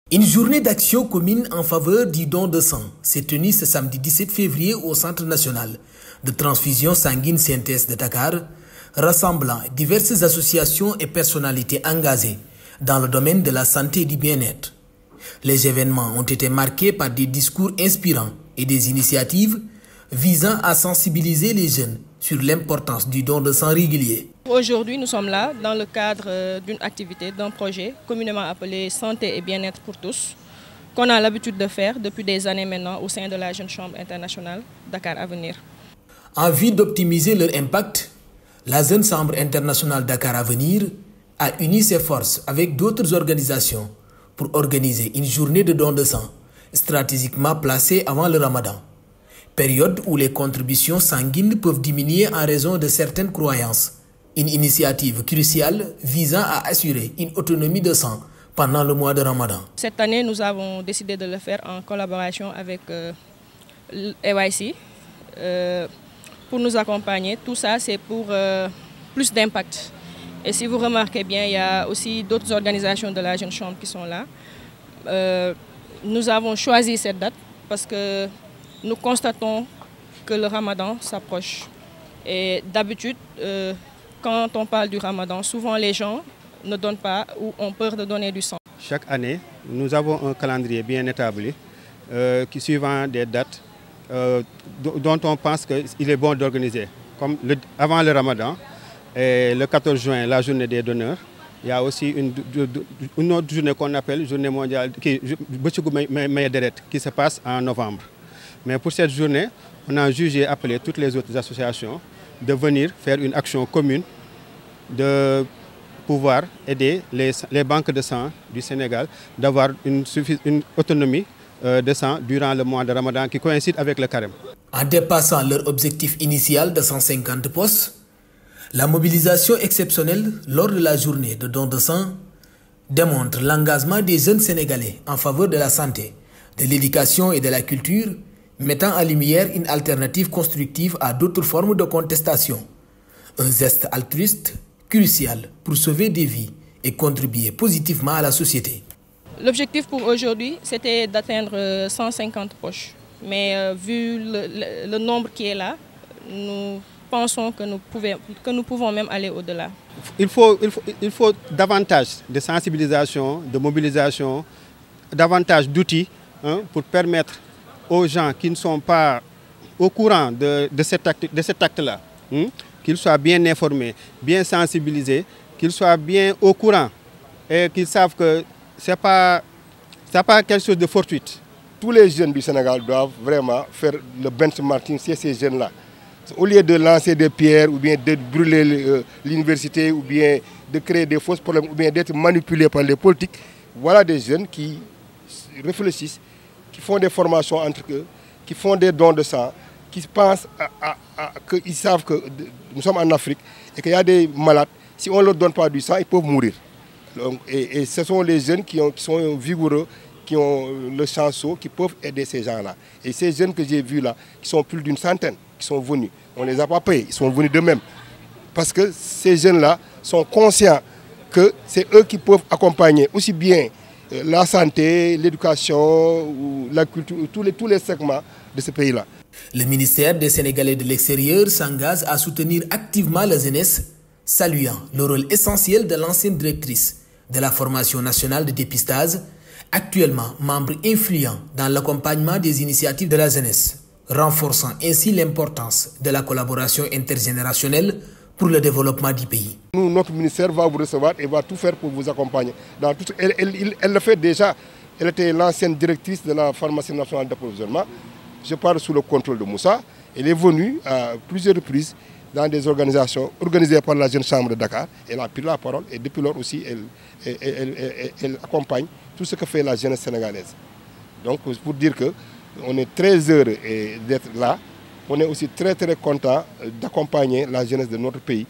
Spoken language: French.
Une journée d'action commune en faveur du don de sang s'est tenue ce samedi 17 février au Centre national de transfusion sanguine CNTS de Dakar, rassemblant diverses associations et personnalités engagées dans le domaine de la santé et du bien-être. Les événements ont été marqués par des discours inspirants et des initiatives visant à sensibiliser les jeunes sur l'importance du don de sang régulier. Aujourd'hui, nous sommes là dans le cadre d'une activité, d'un projet communément appelé Santé et bien-être pour tous, qu'on a l'habitude de faire depuis des années maintenant au sein de la Jeune Chambre internationale Dakar Avenir. En vue d'optimiser leur impact, la Jeune Chambre internationale Dakar Avenir a uni ses forces avec d'autres organisations pour organiser une journée de don de sang stratégiquement placée avant le Ramadan, période où les contributions sanguines peuvent diminuer en raison de certaines croyances. Une initiative cruciale visant à assurer une autonomie de sang pendant le mois de Ramadan. Cette année, nous avons décidé de le faire en collaboration avec EYC pour nous accompagner. Tout ça, c'est pour plus d'impact. Et si vous remarquez bien, il y a aussi d'autres organisations de la Jeune Chambre qui sont là. Nous avons choisi cette date parce que nous constatons que le Ramadan s'approche. Et d'habitude, quand on parle du Ramadan, souvent les gens ne donnent pas ou ont peur de donner du sang. Chaque année, nous avons un calendrier bien établi qui suivant des dates dont on pense qu'il est bon d'organiser. Comme avant le Ramadan, et le 14 juin, la journée des donneurs. Il y a aussi une autre journée qu'on appelle Journée mondiale qui se passe en novembre. Mais pour cette journée, on a jugé appeler toutes les autres associations de venir faire une action commune de pouvoir aider les banques de sang du Sénégal d'avoir une autonomie de sang durant le mois de Ramadan qui coïncide avec le carême. En dépassant leur objectif initial de 150 postes, la mobilisation exceptionnelle lors de la journée de don de sang démontre l'engagement des jeunes Sénégalais en faveur de la santé, de l'éducation et de la culture, mettant en lumière une alternative constructive à d'autres formes de contestation. Un geste altruiste crucial pour sauver des vies et contribuer positivement à la société. L'objectif pour aujourd'hui, c'était d'atteindre 150 poches. Mais vu le nombre qui est là, nous pensons que nous pouvons même aller au-delà. Il faut davantage de sensibilisation, de mobilisation, davantage d'outils pour permettre aux gens qui ne sont pas au courant de cet acte-là, qu'ils soient bien informés, bien sensibilisés, qu'ils soient bien au courant et qu'ils savent que ce n'est pas quelque chose de fortuit. Tous les jeunes du Sénégal doivent vraiment faire le benchmarking chez ces jeunes-là. Au lieu de lancer des pierres ou bien de brûler l'université ou bien de créer des fausses problèmes ou bien d'être manipulés par les politiques, voilà des jeunes qui réfléchissent, qui font des formations entre eux, qui font des dons de sang, qui pensent qu'ils savent que nous sommes en Afrique et qu'il y a des malades. Si on ne leur donne pas du sang, ils peuvent mourir. Donc, et ce sont les jeunes qui sont vigoureux, qui ont le chanceau, qui peuvent aider ces gens-là. Et ces jeunes que j'ai vus là, qui sont plus d'une centaine, qui sont venus, on ne les a pas payés, ils sont venus d'eux-mêmes. Parce que ces jeunes-là sont conscients que c'est eux qui peuvent accompagner aussi bien la santé, l'éducation, la culture, tous les segments de ce pays-là. Le ministère des Sénégalais de l'extérieur s'engage à soutenir activement la jeunesse, saluant le rôle essentiel de l'ancienne directrice de la formation nationale de dépistage, actuellement membre influent dans l'accompagnement des initiatives de la jeunesse, renforçant ainsi l'importance de la collaboration intergénérationnelle pour le développement du pays. Notre ministère va vous recevoir et va tout faire pour vous accompagner. Elle le fait déjà. Elle était l'ancienne directrice de la pharmacie nationale d'approvisionnement. Je parle sous le contrôle de Moussa. Elle est venue à plusieurs reprises dans des organisations organisées par la Jeune Chambre de Dakar. Elle a pris la parole et depuis lors aussi, elle accompagne tout ce que fait la jeunesse sénégalaise. Donc, pour dire qu'on est très heureux d'être là, on est aussi très content d'accompagner la jeunesse de notre pays.